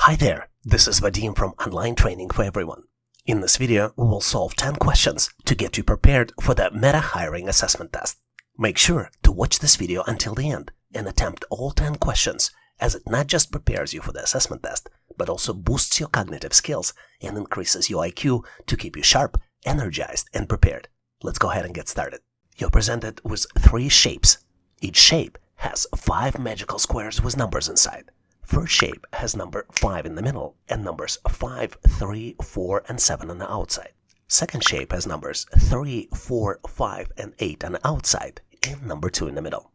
Hi there, this is Vadim from Online Training for Everyone. In this video, we will solve 10 questions to get you prepared for the Meta Hiring Assessment Test. Make sure to watch this video until the end and attempt all 10 questions, as it not just prepares you for the assessment test, but also boosts your cognitive skills and increases your IQ to keep you sharp, energized, and prepared. Let's go ahead and get started. You're presented with 3 shapes. Each shape has 5 magical squares with numbers inside. First shape has number 5 in the middle and numbers 5, 3, 4, and 7 on the outside. Second shape has numbers 3, 4, 5, and 8 on the outside and number 2 in the middle.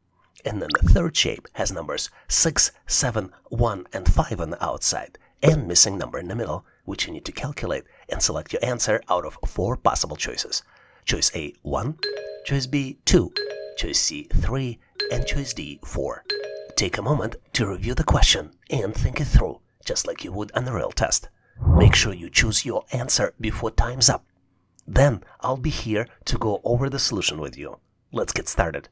And then the third shape has numbers 6, 7, 1, and 5 on the outside and missing number in the middle, which you need to calculate and select your answer out of 4 possible choices. Choice A, 1, choice B, 2, choice C, 3, and choice D, 4. Take a moment to review the question and think it through, just like you would on a real test. Make sure you choose your answer before time's up. Then I'll be here to go over the solution with you. Let's get started.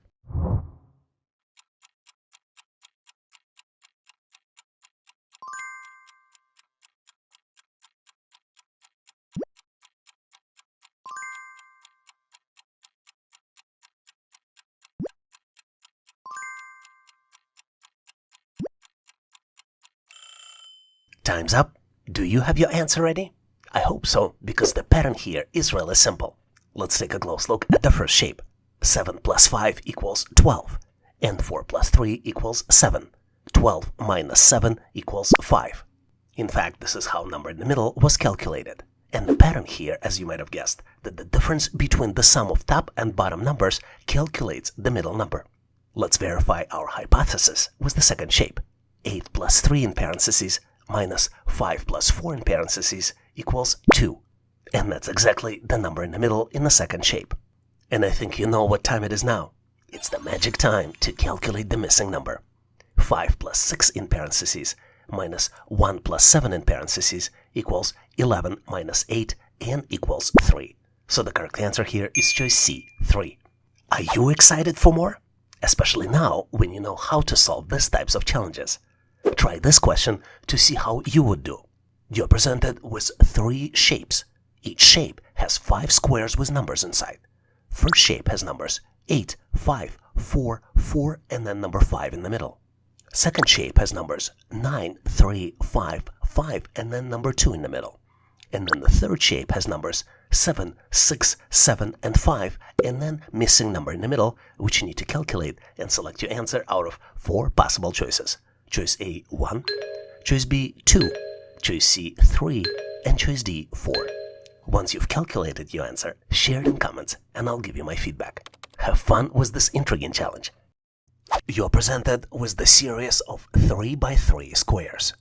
Time's up. Do you have your answer ready? I hope so, because the pattern here is really simple. Let's take a close look at the first shape. 7 plus 5 equals 12, and 4 plus 3 equals 7. 12 minus 7 equals 5. In fact, this is how number in the middle was calculated. And the pattern here, as you might have guessed, that the difference between the sum of top and bottom numbers calculates the middle number. Let's verify our hypothesis with the second shape. 8 plus 3 in parentheses minus 5 plus 4 in parentheses equals 2. And that's exactly the number in the middle in the second shape. And I think you know what time it is now. It's the magic time to calculate the missing number. 5 plus 6 in parentheses minus 1 plus 7 in parentheses equals 11 minus 8 and equals 3. So the correct answer here is choice C, 3. Are you excited for more? Especially now when you know how to solve these types of challenges. Try this question to see how you would do. You're presented with 3 shapes. Each shape has 5 squares with numbers inside. First shape has numbers 8, 5, 4, 4, and then number 5 in the middle. Second shape has numbers 9, 3, 5, 5, and then number 2 in the middle. And then the third shape has numbers 7, 6, 7, and 5, and then missing number in the middle, which you need to calculate and select your answer out of 4 possible choices. Choice A, 1, choice B, 2, choice C, 3, and choice D, 4. Once you've calculated your answer, share it in comments and I'll give you my feedback. Have fun with this intriguing challenge. You're presented with the series of 3 by 3 squares.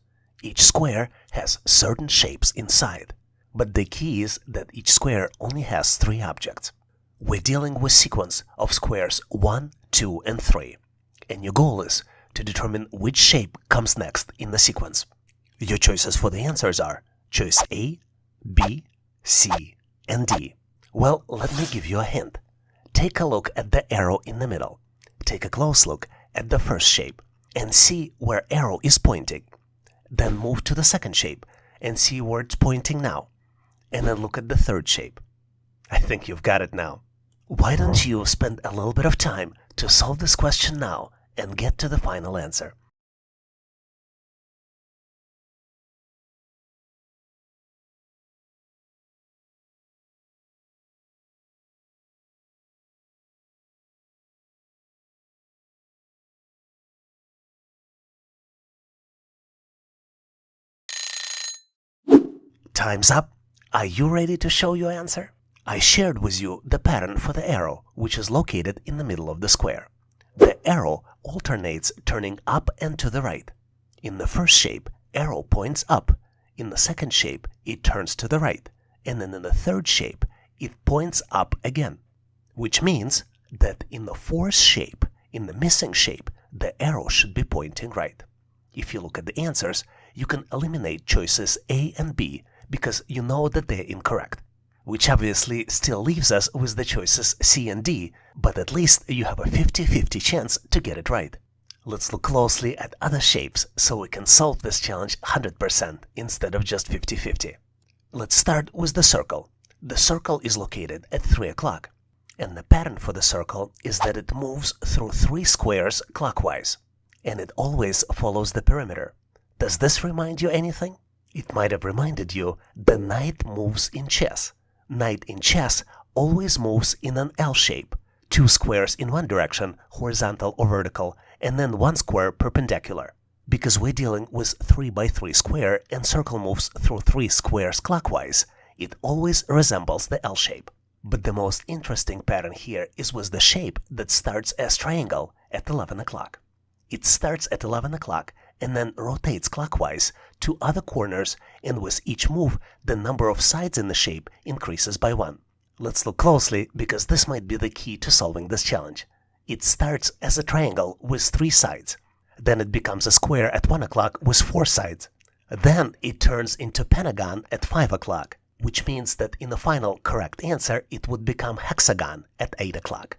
Each square has certain shapes inside, but the key is that each square only has 3 objects. We're dealing with sequence of squares 1, 2, and 3, and your goal is to determine which shape comes next in the sequence. Your choices for the answers are choice A, B, C, and D. Well, let me give you a hint. Take a look at the arrow in the middle. Take a close look at the first shape and see where arrow is pointing. Then move to the second shape and see where it's pointing now. And then look at the third shape. I think you've got it now. Why don't you spend a little bit of time to solve this question now and get to the final answer? Time's up. Are you ready to show your answer? I shared with you the pattern for the arrow, which is located in the middle of the square. The arrow alternates turning up and to the right. In the first shape, arrow points up. In the second shape, it turns to the right. And then in the third shape, it points up again. Which means that in the fourth shape, in the missing shape, the arrow should be pointing right. If you look at the answers, you can eliminate choices A and B because you know that they're incorrect. Which obviously still leaves us with the choices C and D, but at least you have a 50-50 chance to get it right. Let's look closely at other shapes so we can solve this challenge 100% instead of just 50-50. Let's start with the circle. The circle is located at 3 o'clock, and the pattern for the circle is that it moves through 3 squares clockwise, and it always follows the perimeter. Does this remind you anything? It might have reminded you the knight moves in chess. Knight in chess always moves in an L shape, 2 squares in one direction, horizontal or vertical, and then 1 square perpendicular. Because we're dealing with 3 by 3 square and circle moves through 3 squares clockwise, it always resembles the L shape. But the most interesting pattern here is with the shape that starts as triangle at 11 o'clock. It starts at 11 o'clock and then rotates clockwise to other corners, and with each move, the number of sides in the shape increases by 1. Let's look closely because this might be the key to solving this challenge. It starts as a triangle with 3 sides. Then it becomes a square at 1 o'clock with 4 sides. Then it turns into pentagon at 5 o'clock, which means that in the final correct answer it would become hexagon at 8 o'clock.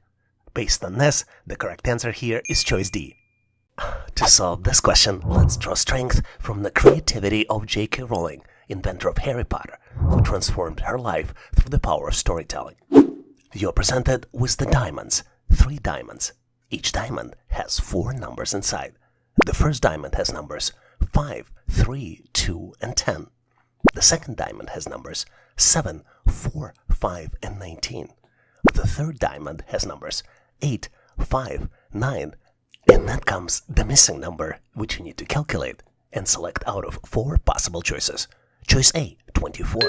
Based on this, the correct answer here is choice D. To solve this question, let's draw strength from the creativity of J.K. Rowling, inventor of Harry Potter, who transformed her life through the power of storytelling. You're presented with the diamonds, 3 diamonds. Each diamond has 4 numbers inside. The first diamond has numbers 5, 3, 2, and 10. The second diamond has numbers 7, 4, 5, and 19. The third diamond has numbers 8, 5, 9, and then comes the missing number, which you need to calculate and select out of 4 possible choices. Choice A, 24.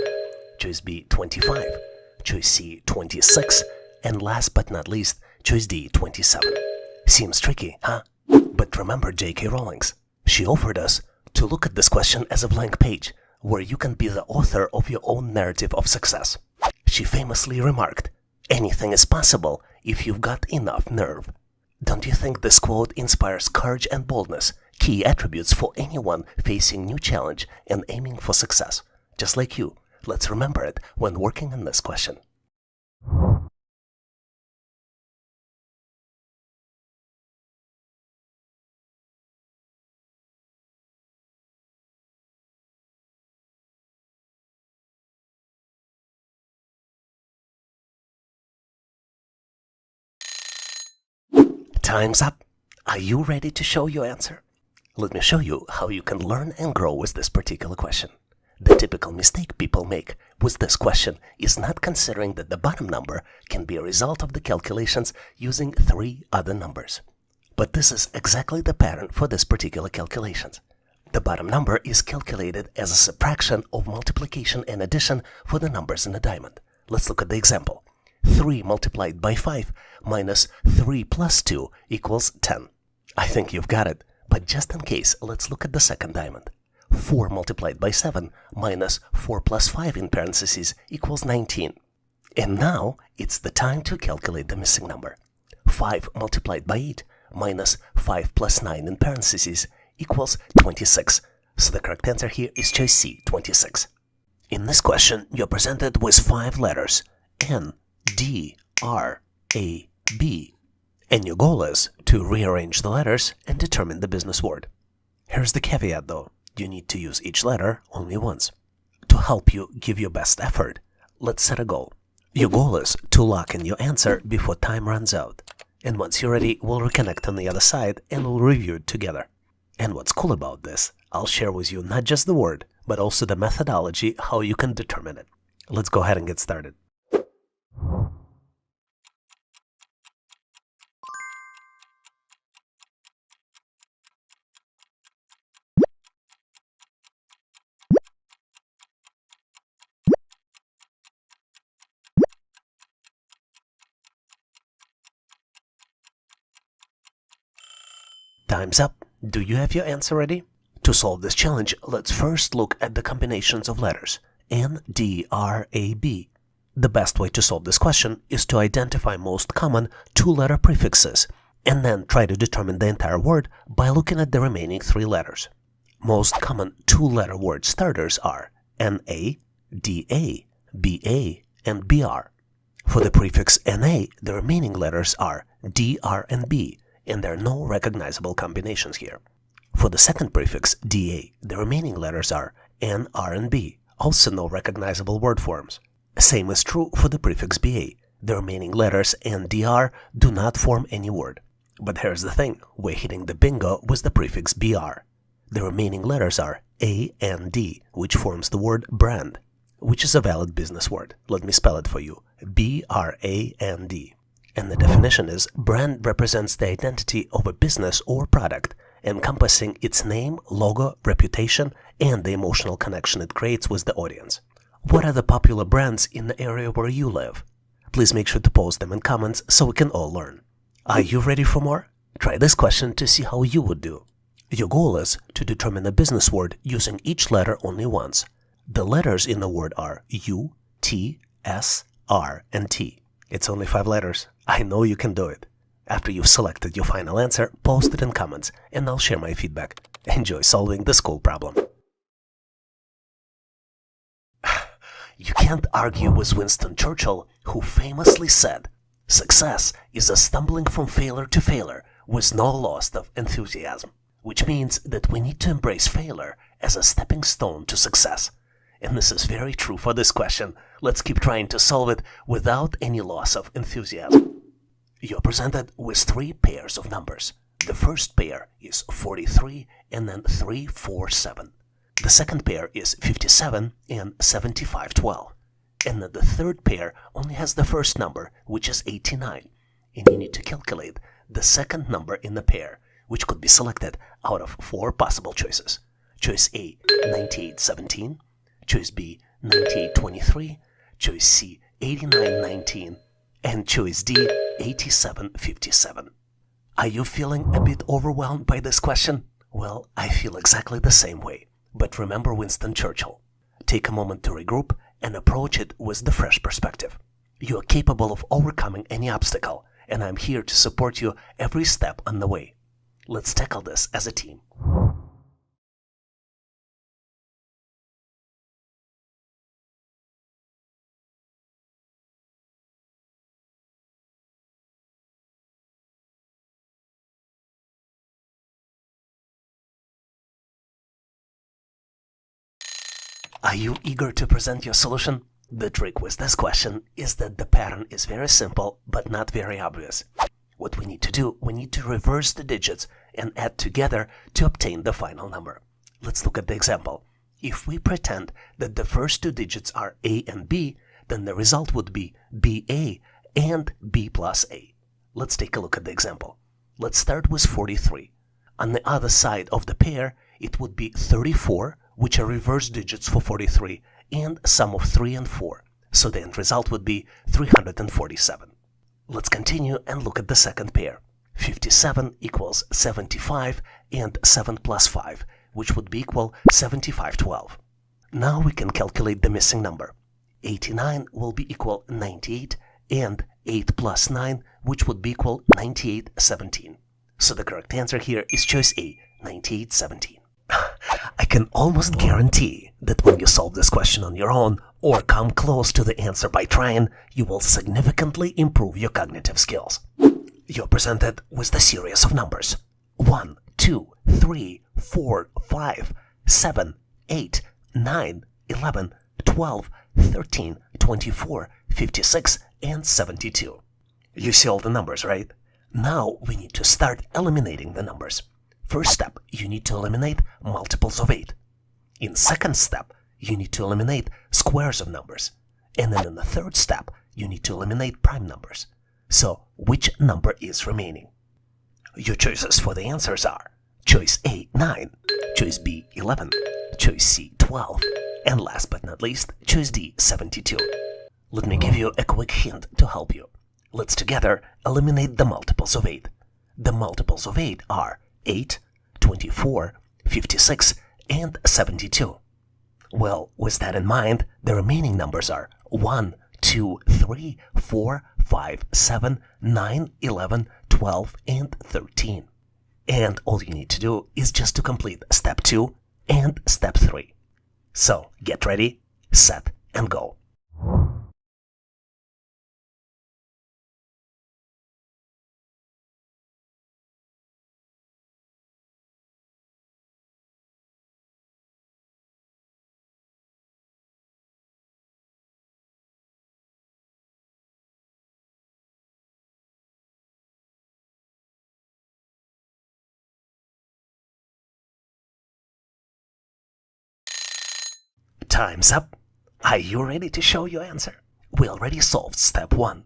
Choice B, 25. Choice C, 26. And last but not least, choice D, 27. Seems tricky, huh? But remember J.K. Rowling's. She offered us to look at this question as a blank page, where you can be the author of your own narrative of success. She famously remarked, "Anything is possible if you've got enough nerve." Don't you think this quote inspires courage and boldness, key attributes for anyone facing new challenge and aiming for success? Just like you, let's remember it when working on this question. Time's up. Are you ready to show your answer? Let me show you how you can learn and grow with this particular question. The typical mistake people make with this question is not considering that the bottom number can be a result of the calculations using 3 other numbers. But this is exactly the pattern for this particular calculations. The bottom number is calculated as a subtraction of multiplication and addition for the numbers in a diamond. Let's look at the example. 3 multiplied by 5 minus 3 plus 2 equals 10. I think you've got it, but just in case, let's look at the second diamond. 4 multiplied by 7 minus 4 plus 5 in parentheses equals 19. And now it's the time to calculate the missing number. 5 multiplied by 8 minus 5 plus 9 in parentheses equals 26. So the correct answer here is choice C, 26. In this question, you're presented with 5 letters, N, D, R, A, B, and your goal is to rearrange the letters and determine the business word. Here's the caveat though, you need to use each letter only once. To help you give your best effort, let's set a goal. Your goal is to lock in your answer before time runs out. And once you're ready, we'll reconnect on the other side and we'll review it together. And what's cool about this, I'll share with you not just the word, but also the methodology how you can determine it. Let's go ahead and get started. Time's up. Do you have your answer ready? To solve this challenge, let's first look at the combinations of letters N, D, R, A, B. The best way to solve this question is to identify most common 2-letter prefixes and then try to determine the entire word by looking at the remaining 3 letters. Most common 2-letter word starters are NA, DA, BA, and BR. For the prefix NA, the remaining letters are DR and B, and there are no recognizable combinations here. For the second prefix, DA, the remaining letters are N, R, and B, also no recognizable word forms. Same is true for the prefix BA. The remaining letters N, D, R do not form any word. But here's the thing, we're hitting the bingo with the prefix BR. The remaining letters are A and D, which forms the word brand, which is a valid business word. Let me spell it for you. B-R-A-N-D. And the definition is, brand represents the identity of a business or product, encompassing its name, logo, reputation, and the emotional connection it creates with the audience. What are the popular brands in the area where you live? Please make sure to post them in comments so we can all learn. Are you ready for more? Try this question to see how you would do. Your goal is to determine a business word using each letter only once. The letters in the word are U, T, S, R, and T. It's only 5 letters. I know you can do it. After you've selected your final answer, post it in comments and I'll share my feedback. Enjoy solving this cool problem. You can't argue with Winston Churchill, who famously said, "Success is a stumbling from failure to failure with no loss of enthusiasm," which means that we need to embrace failure as a stepping stone to success. And this is very true for this question. Let's keep trying to solve it without any loss of enthusiasm. You're presented with 3 pairs of numbers. The first pair is 43 and then 347. The second pair is 57 and 7512. And then the third pair only has the first number, which is 89. And you need to calculate the second number in the pair, which could be selected out of 4 possible choices. Choice A, 9817. Choice B, 9823. Choice C, 8919. And choice D, 8757. Are you feeling a bit overwhelmed by this question? Well, I feel exactly the same way. But remember Winston Churchill. Take a moment to regroup and approach it with the fresh perspective. You are capable of overcoming any obstacle, and I'm here to support you every step on the way. Let's tackle this as a team. Are you eager to present your solution? The trick with this question is that the pattern is very simple but not very obvious. What we need to do, we need to reverse the digits and add together to obtain the final number. Let's look at the example. If we pretend that the first 2 digits are A and B, then the result would be BA and B plus A. Let's take a look at the example. Let's start with 43. On the other side of the pair, it would be 34, which are reverse digits for 43, and sum of 3 and 4. So the end result would be 347. Let's continue and look at the second pair. 57 equals 75 and 7 plus 5, which would be equal 7512. Now we can calculate the missing number. 89 will be equal 98 and 8 plus 9, which would be equal 9817. So the correct answer here is choice A, 9817. I can almost guarantee that when you solve this question on your own or come close to the answer by trying, you will significantly improve your cognitive skills. You're presented with the series of numbers 1, 2, 3, 4, 5, 7, 8, 9, 11, 12, 13, 24, 56, and 72. You see all the numbers, right? Now we need to start eliminating the numbers. First step, you need to eliminate multiples of 8. In second step, you need to eliminate squares of numbers. And then in the third step, you need to eliminate prime numbers. So, which number is remaining? Your choices for the answers are choice A, 9, choice B, 11, choice C, 12, and last but not least, choice D, 72. Let me give you a quick hint to help you. Let's together eliminate the multiples of 8. The multiples of 8 are 8, 24, 56, and 72. Well, with that in mind, the remaining numbers are 1, 2, 3, 4, 5, 7, 9, 11, 12, and 13. And all you need to do is just to complete step 2 and step 3. So, get ready, set, and go. Time's up. Are you ready to show your answer? We already solved step 1.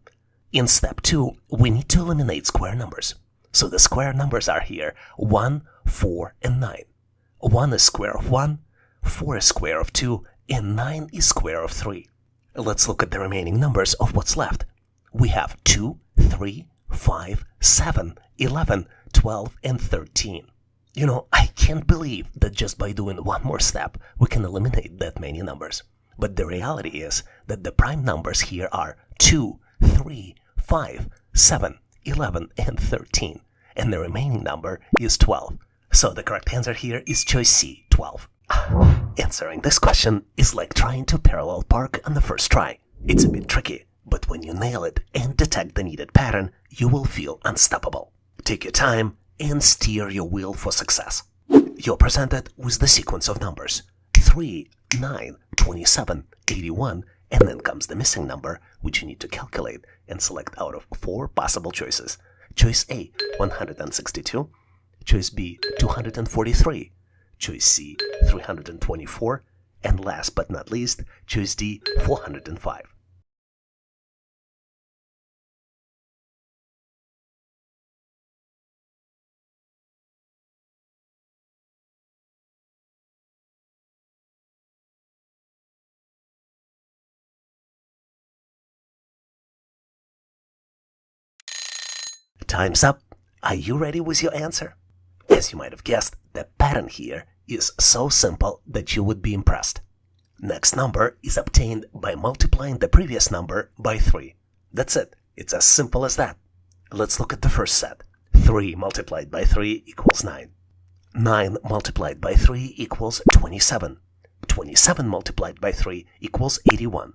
In step 2, we need to eliminate square numbers. So the square numbers are here 1, 4, and 9. 1 is square of 1, 4 is square of 2, and 9 is square of 3. Let's look at the remaining numbers of what's left. We have 2, 3, 5, 7, 11, 12, and 13. You know, I can't believe that just by doing one more step, we can eliminate that many numbers. But the reality is that the prime numbers here are 2, 3, 5, 7, 11, and 13. And the remaining number is 12. So the correct answer here is choice C, 12. Answering this question is like trying to parallel park on the first try. It's a bit tricky, but when you nail it and detect the needed pattern, you will feel unstoppable. Take your time and steer your wheel for success. You're presented with the sequence of numbers 3, 9, 27, 81, and then comes the missing number, which you need to calculate and select out of 4 possible choices. Choice A, 162. Choice B, 243. Choice C, 324. And last but not least, choice D, 405. Time's up. Are you ready with your answer? As you might have guessed, the pattern here is so simple that you would be impressed. Next number is obtained by multiplying the previous number by 3. That's it. It's as simple as that. Let's look at the first set. 3 multiplied by 3 equals 9. 9 multiplied by 3 equals 27. 27 multiplied by 3 equals 81.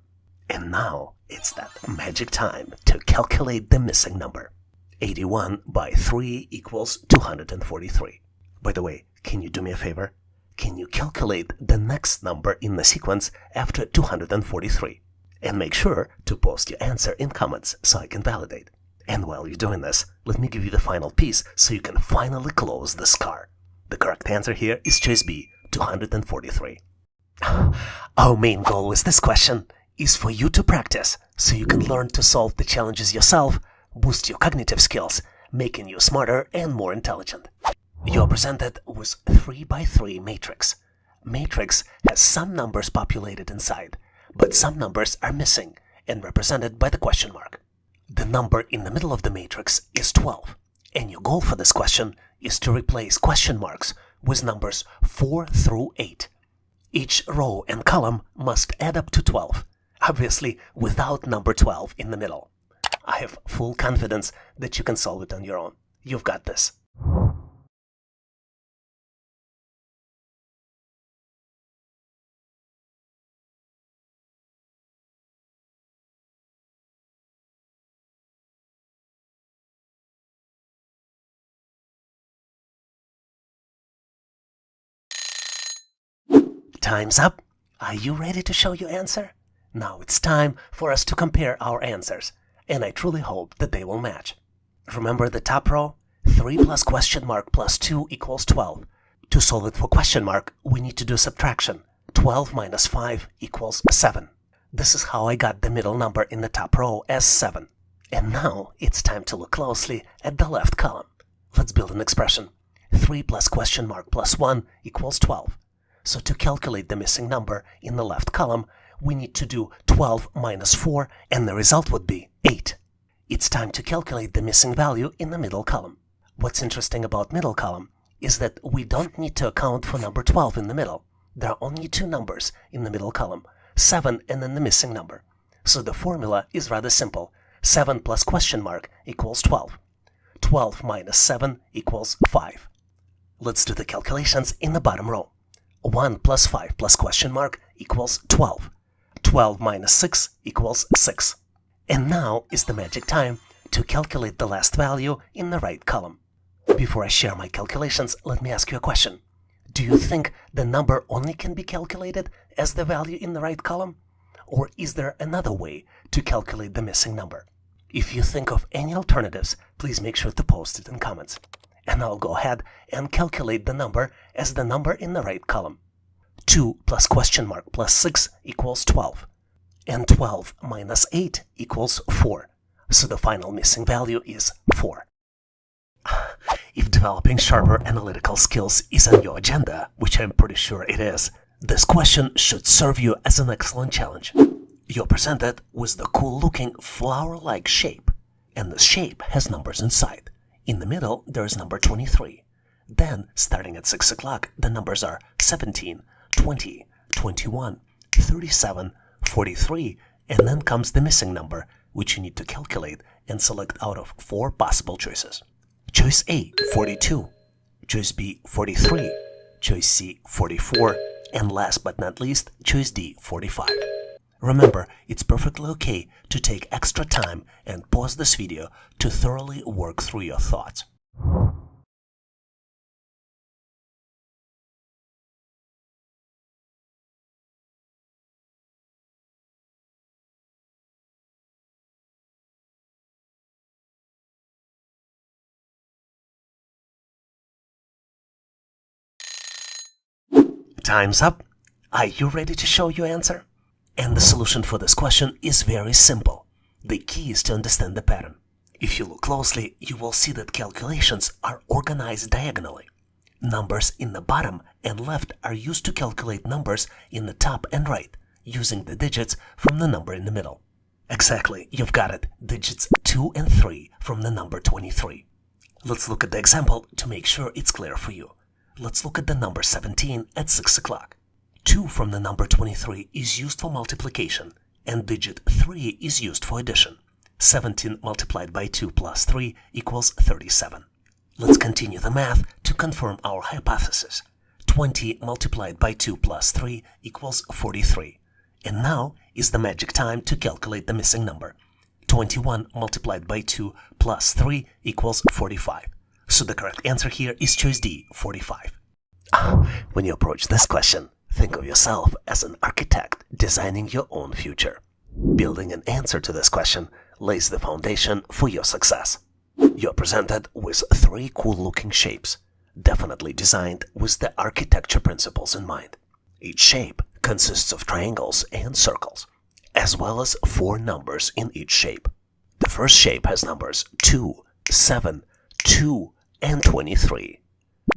And now it's that magic time to calculate the missing number. 81 by 3 equals 243. By the way, can you do me a favor? Can you calculate the next number in the sequence after 243? And make sure to post your answer in comments so I can validate. And while you're doing this, let me give you the final piece so you can finally close the scar. The correct answer here is choice B, 243. Our main goal with this question is for you to practice so you can learn to solve the challenges yourself, boost your cognitive skills, making you smarter and more intelligent. You're presented with 3 by 3 matrix. Matrix has some numbers populated inside, but some numbers are missing and represented by the question mark. The number in the middle of the matrix is 12, and your goal for this question is to replace question marks with numbers 4 through 8. Each row and column must add up to 12, obviously without number 12 in the middle. I have full confidence that you can solve it on your own. You've got this. Time's up. Are you ready to show your answer? Now it's time for us to compare our answers, and I truly hope that they will match. Remember the top row? 3 plus question mark plus 2 equals 12. To solve it for question mark, we need to do subtraction. 12 minus 5 equals 7. This is how I got the middle number in the top row as 7. And now it's time to look closely at the left column. Let's build an expression. 3 plus question mark plus 1 equals 12. So to calculate the missing number in the left column, we need to do 12 minus 4, and the result would be 8. It's time to calculate the missing value in the middle column. What's interesting about middle column is that we don't need to account for number 12 in the middle. There are only 2 numbers in the middle column, 7 and then the missing number. So the formula is rather simple. 7 plus question mark equals 12. 12 minus 7 equals 5. Let's do the calculations in the bottom row. 1 plus 5 plus question mark equals 12. 12 minus 6 equals 6. And now is the magic time to calculate the last value in the right column. Before I share my calculations, let me ask you a question. Do you think the number only can be calculated as the value in the right column? Or is there another way to calculate the missing number? If you think of any alternatives, please make sure to post it in comments. And I'll go ahead and calculate the number as the number in the right column. 2 plus question mark plus 6 equals 12. And 12 minus 8 equals 4. So the final missing value is 4. If developing sharper analytical skills is on your agenda, which I'm pretty sure it is, this question should serve you as an excellent challenge. You're presented with the cool-looking flower-like shape, and the shape has numbers inside. In the middle, there is number 23. Then, starting at 6 o'clock, the numbers are 17, 20, 21, 37, 43, and then comes the missing number, which you need to calculate and select out of 4 possible choices. Choice A, 42. Choice B, 43. Choice C, 44. And last but not least, choice D, 45. Remember, it's perfectly okay to take extra time and pause this video to thoroughly work through your thoughts. Time's up. Are you ready to show your answer? And the solution for this question is very simple. The key is to understand the pattern. If you look closely, you will see that calculations are organized diagonally. Numbers in the bottom and left are used to calculate numbers in the top and right, using the digits from the number in the middle. Exactly, you've got it, digits 2 and 3 from the number 23. Let's look at the example to make sure it's clear for you. Let's look at the number 17 at 6 o'clock. 2 from the number 23 is used for multiplication, and digit 3 is used for addition. 17 multiplied by 2 plus 3 equals 37. Let's continue the math to confirm our hypothesis. 20 multiplied by 2 plus 3 equals 43. And now is the magic time to calculate the missing number. 21 multiplied by 2 plus 3 equals 45. So the correct answer here is choice D, 45. When you approach this question, think of yourself as an architect designing your own future. Building an answer to this question lays the foundation for your success. You're presented with 3 cool-looking shapes, definitely designed with the architecture principles in mind. Each shape consists of triangles and circles, as well as 4 numbers in each shape. The first shape has numbers 2, 7, 2, and 23.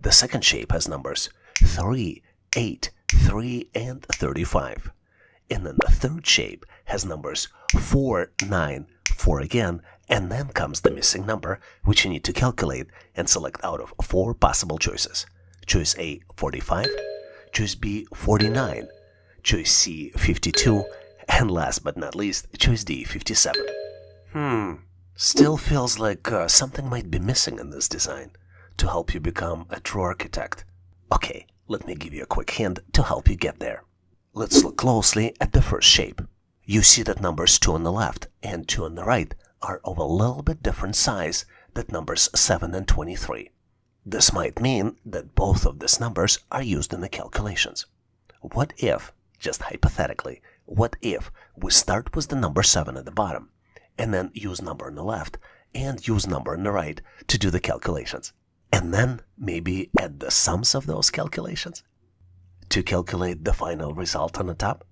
The second shape has numbers 3, 8, 3, and 35. And then the third shape has numbers 4, 9, 4 again, and then comes the missing number, which you need to calculate and select out of 4 possible choices. Choice A, 45, choice B, 49, choice C, 52, and last but not least, choice D, 57. Still feels like something might be missing in this design to help you become a true architect. Okay, let me give you a quick hint to help you get there. Let's look closely at the first shape. You see that numbers 2 on the left and 2 on the right are of a little bit different size than numbers 7 and 23. This might mean that both of these numbers are used in the calculations. What if, just hypothetically, what if we start with the number 7 at the bottom and then use number on the left and use number on the right to do the calculations? And then maybe add the sums of those calculations to calculate the final result on the top?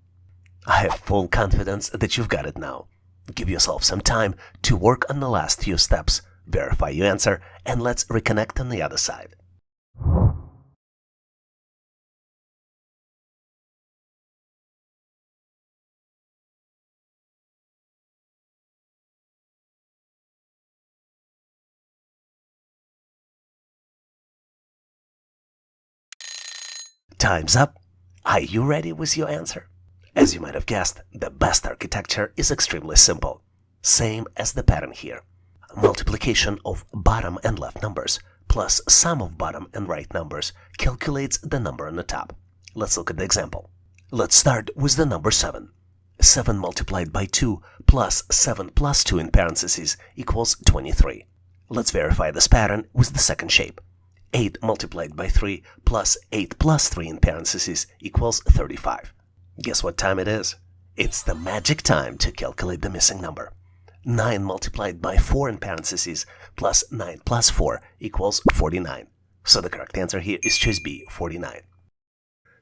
I have full confidence that you've got it now. Give yourself some time to work on the last few steps, verify your answer, and let's reconnect on the other side. Time's up. Are you ready with your answer? As you might have guessed, the best architecture is extremely simple. Same as the pattern here. Multiplication of bottom and left numbers plus sum of bottom and right numbers calculates the number on the top. Let's look at the example. Let's start with the number 7. 7 multiplied by 2 plus 7 plus 2 in parentheses equals 23. Let's verify this pattern with the second shape. 8 multiplied by 3 plus 8 plus 3 in parentheses equals 35. Guess what time it is? It's the magic time to calculate the missing number. 9 multiplied by 4 in parentheses plus 9 plus 4 equals 49. So the correct answer here is choice B, 49.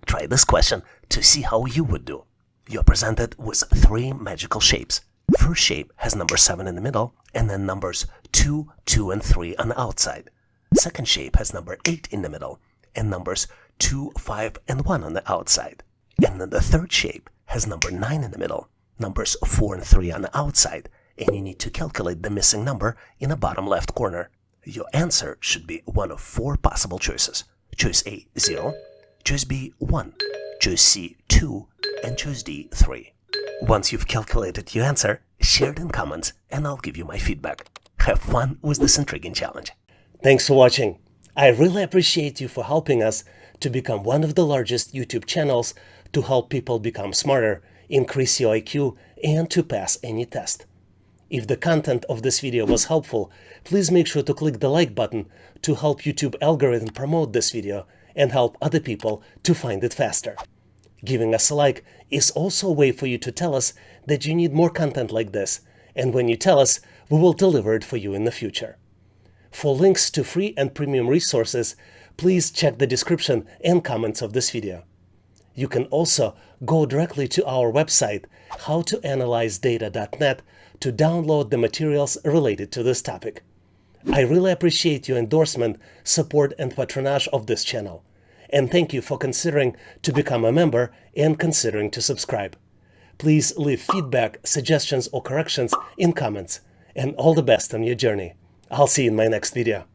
Try this question to see how you would do. You're presented with 3 magical shapes. First shape has number 7 in the middle and then numbers 2, 2, and 3 on the outside. Second shape has number 8 in the middle and numbers 2, 5, and 1 on the outside. And then the third shape has number 9 in the middle, numbers 4 and 3 on the outside, and you need to calculate the missing number in the bottom left corner. Your answer should be one of 4 possible choices. Choice A, 0, choice B, 1, choice C, 2, and choice D, 3. Once you've calculated your answer, share it in comments and I'll give you my feedback. Have fun with this intriguing challenge. Thanks for watching. I really appreciate you for helping us to become one of the largest YouTube channels to help people become smarter, increase your IQ, and to pass any test. If the content of this video was helpful, please make sure to click the like button to help YouTube algorithm promote this video and help other people to find it faster. Giving us a like is also a way for you to tell us that you need more content like this, and when you tell us, we will deliver it for you in the future. For links to free and premium resources, please check the description and comments of this video. You can also go directly to our website, howtoanalyzedata.net, to download the materials related to this topic. I really appreciate your endorsement, support, and patronage of this channel. And thank you for considering to become a member and considering to subscribe. Please leave feedback, suggestions, or corrections in comments. And all the best on your journey. I'll see you in my next video.